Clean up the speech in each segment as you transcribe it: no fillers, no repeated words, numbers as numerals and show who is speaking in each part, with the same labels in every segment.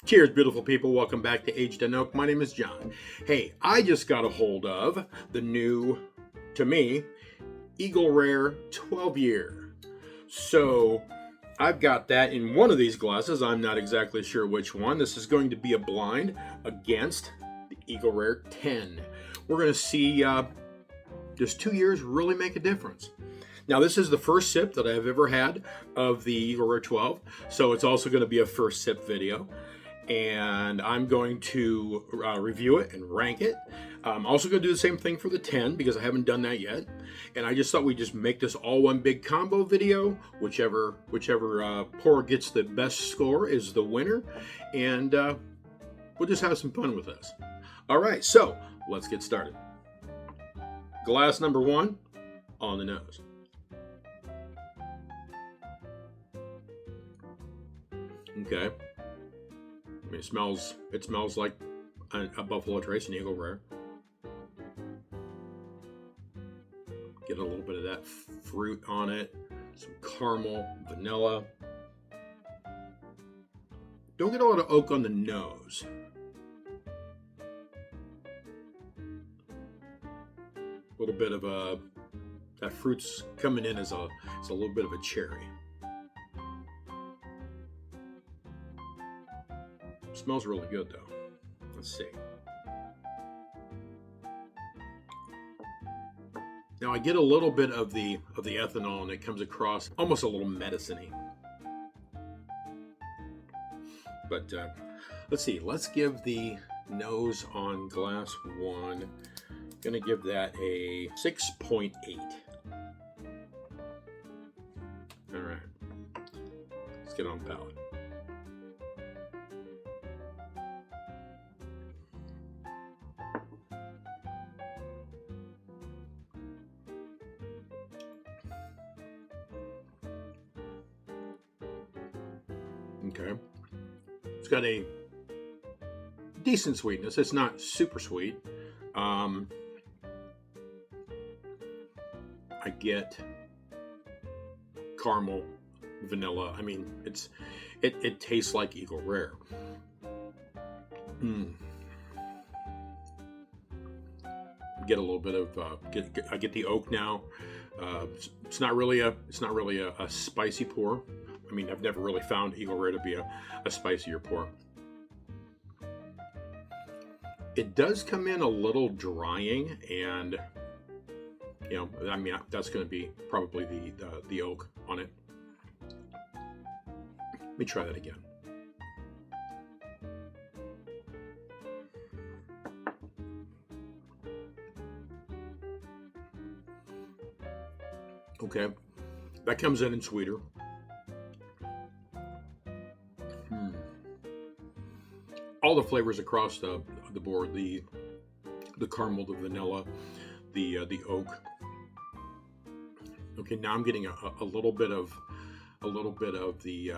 Speaker 1: Cheers, beautiful people. Welcome back to Aged in Oak. My name is John. Hey, I just got a hold of the new, to me, Eagle Rare 12 year. So I've got that in one of these glasses. I'm not exactly sure which one. This is going to be a blind against the Eagle Rare 10. We're going to see does 2 years really make a difference? Now, this is the first sip that I've ever had of the Eagle Rare 12, so it's also going to be a first sip video. And I'm going to review it and rank it. I'm also going to do the same thing for the 10 because I haven't done that yet. And I just thought we'd just make this all one big combo video. Whichever pour gets the best score is the winner. And we'll just have some fun with this. All right, so let's get started. Glass number 1 on the nose. Okay. I mean, it smells like a Buffalo Trace, an Eagle Rare. Get a little bit of that fruit on it, some caramel, vanilla. Don't get a lot of oak on the nose. A little bit of that fruit's coming in as a little bit of a cherry. Smells really good though. Let's see. Now I get a little bit of the ethanol, and it comes across almost a little medicine-y. But let's see. Let's give the nose on glass 1. Gonna give that a 6.8. All right. Let's get on palate. Okay, it's got a decent sweetness. It's not super sweet. I get caramel, vanilla. I mean, it tastes like Eagle Rare. Get a little bit of I get the oak now. It's not really a spicy pour. I mean, I've never really found Eagle Rare to be a spicier pour. It does come in a little drying, and you know, I mean, that's going to be probably the oak on it. Let me try that again. Okay, that comes in sweeter. All the flavors across the board, the caramel, the vanilla, the oak. Okay, now I'm getting a little bit of the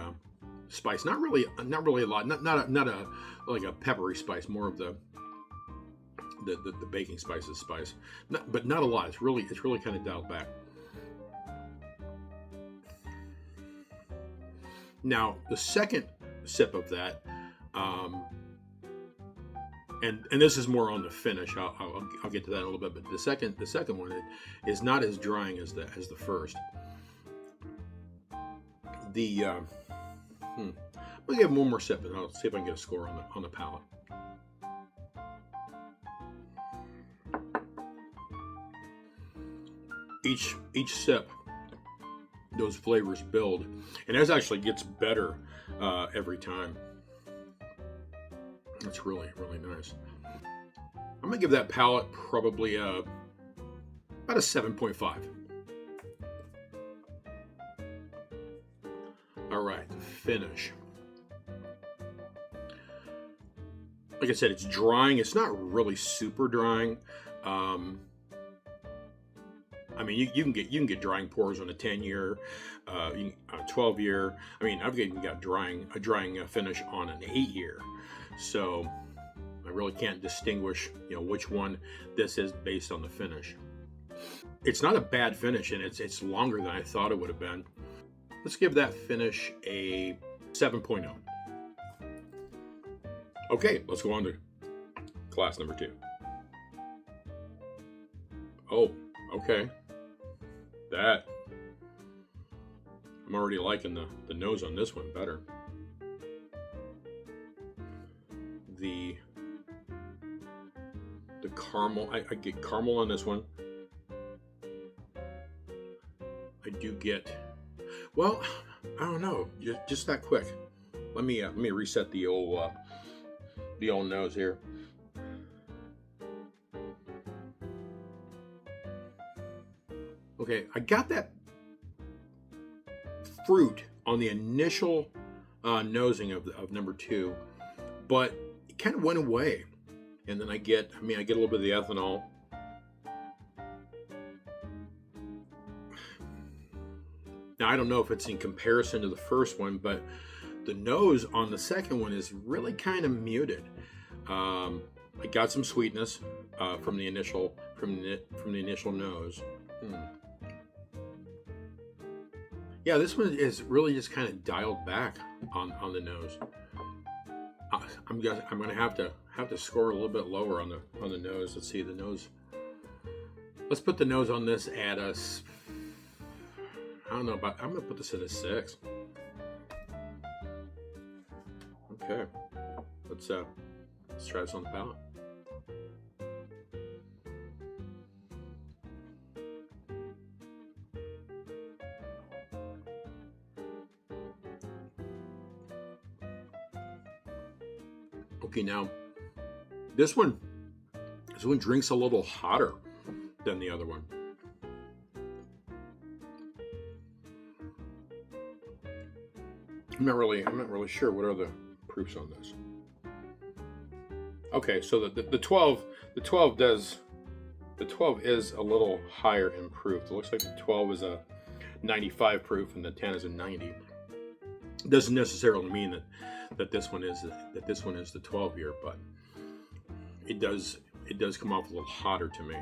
Speaker 1: spice. Not really a lot. Not a like a peppery spice. More of the baking spices spice. But not a lot. It's really kind of dialed back. Now the second sip of that. And this is more on the finish. I'll get to that in a little bit. But the second one is not as drying as the first. We'll give one more sip, and I'll see if I can get a score on the palate. Each sip, those flavors build, and it actually gets better every time. It's really nice. I'm gonna give that palate probably about a 7.5. All right, the finish. Like I said, it's drying. It's not really super drying. I mean, you can get drying pours on a 10-year, a 12-year. I mean, I've even got a drying finish on an 8-year. So I really can't distinguish, which one this is based on the finish. It's not a bad finish, and it's longer than I thought it would have been. Let's give that finish a 7.0. Okay, let's go on to class number 2. Oh, okay. That, I'm already liking the nose on this one better. The caramel, I get caramel on this one. I do get, well, I don't know, just that quick. Let me reset the old nose here. Okay, I got that fruit on the initial nosing of number 2, but it kind of went away. And then I get a little bit of the ethanol. Now, I don't know if it's in comparison to the first one, but the nose on the second one is really kind of muted. I got some sweetness from the initial nose. Yeah, this one is really just kind of dialed back on the nose. I'm gonna have to score a little bit lower on the nose. Let's see the nose. Let's put the nose on this at a, I don't know, but I'm gonna put this at a 6. Okay, let's try this on the palate. Okay, now this one drinks a little hotter than the other one. I'm not really sure what are the proofs on this. Okay, so the 12 is a little higher in proof. It looks like the 12 is a 95 proof and the 10 is a 90. It doesn't necessarily mean that this one is the 12 year, but it does come off a little hotter to me.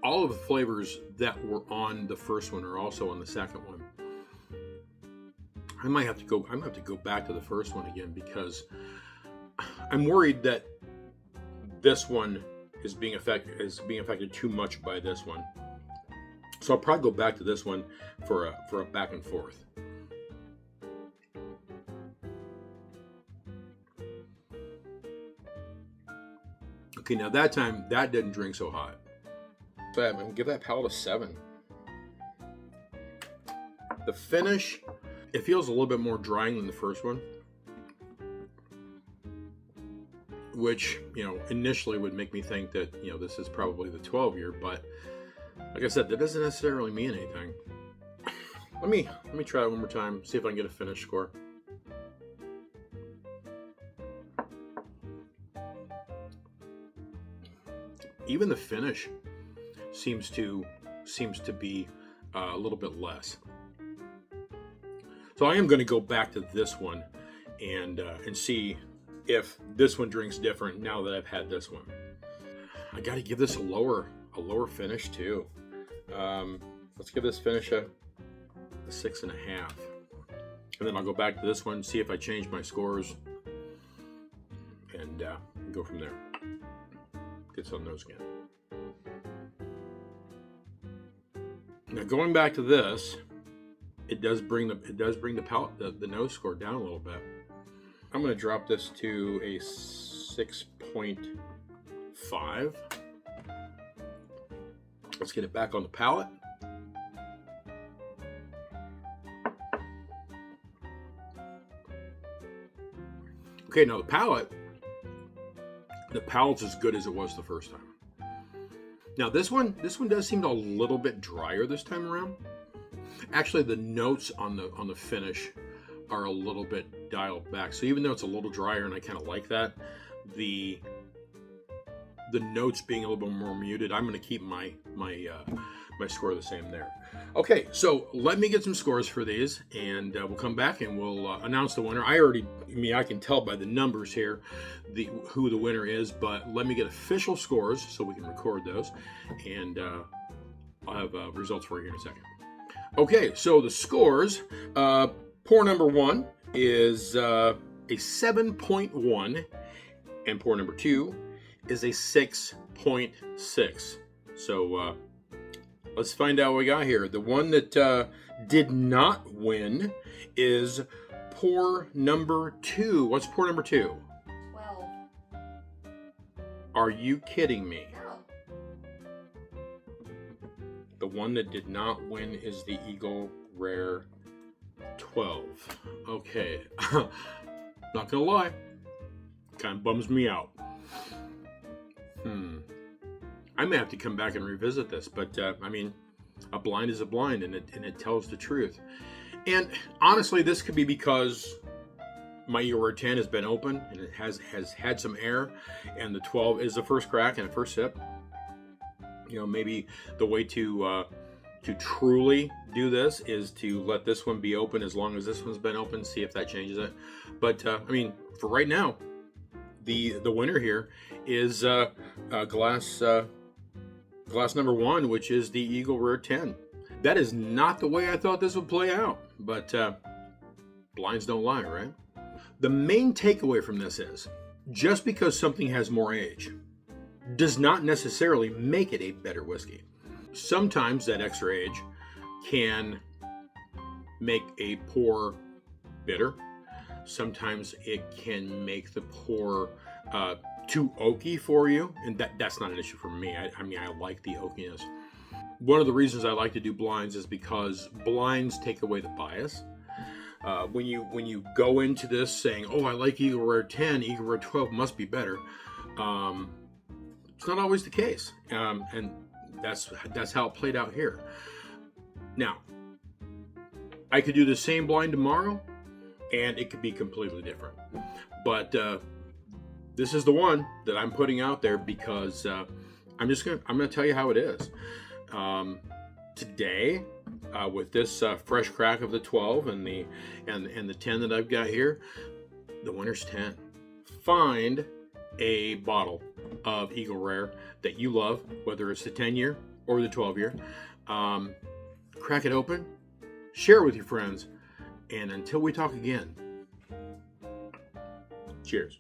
Speaker 1: All of the flavors that were on the first one are also on the second one. I might have to go back to the first one again because I'm worried that this one is being affected too much by this one. So I'll probably go back to this one for a back and forth. Okay, now that time that didn't drink so hot. So I'm gonna give that palate a 7. The finish, it feels a little bit more drying than the first one, which, initially would make me think that, this is probably the 12 year, but like I said, that doesn't necessarily mean anything. Let me try it one more time, see if I can get a finish score. Even the finish seems to be a little bit less. So I am going to go back to this one and see if this one drinks different now that I've had this one. I got to give this a lower finish too. Let's give this finish a 6.5, and then I'll go back to this one, see if I change my scores, and go from there. Get some nose again. Now going back to this, it does bring the palate, the nose score down a little bit. I'm going to drop this to a 6.5. Let's get it back on the palate. Okay, now the palate's as good as it was the first time. Now this one does seem a little bit drier this time around. Actually, the notes on the finish are a little bit dialed back. So even though it's a little drier, and I kind of like that, the notes being a little bit more muted, I'm going to keep my score the same there. Okay, so let me get some scores for these, and we'll come back and we'll announce the winner. I can tell by the numbers here who the winner is, but let me get official scores so we can record those, and I'll have results for you here in a second. Okay, so the scores. Pour number 1 is a 7.1, and pour number 2 is a 6.6. So let's find out what we got here. The one that did not win is pour number 2. What's pour number 2?
Speaker 2: 12.
Speaker 1: Are you kidding me?
Speaker 2: No.
Speaker 1: The one that did not win is the Eagle Rare 12. Okay. Not gonna lie. Kind of bums me out. I may have to come back and revisit this, but I mean, a blind is a blind, and it tells the truth. And honestly, this could be because my Eagle Rare 10 has been open and it has had some air, and the 12 is the first crack and the first sip. You know, maybe the way to truly do this is to let this one be open as long as this one's been open, see if that changes it. But I mean, for right now, the winner here is glass number 1, which is the Eagle Rare 10. That is not the way I thought this would play out, but blinds don't lie, right? The main takeaway from this is, just because something has more age does not necessarily make it a better whiskey. Sometimes that extra age can make a pour bitter. Sometimes it can make the pour too oaky for you, and that's not an issue for me. I mean, I like the oakiness. One of the reasons I like to do blinds is because blinds take away the bias. When you go into this saying, "Oh, I like Eagle Rare 10, Eagle Rare 12 must be better," it's not always the case, and that's how it played out here. Now, I could do the same blind tomorrow, and it could be completely different. But this is the one that I'm putting out there because I'm gonna tell you how it is. Today, with this fresh crack of the 12 and the 10 that I've got here, the winner's 10. Find a bottle of Eagle Rare that you love, whether it's the 10-year or the 12-year. Crack it open, share it with your friends, and until we talk again, cheers.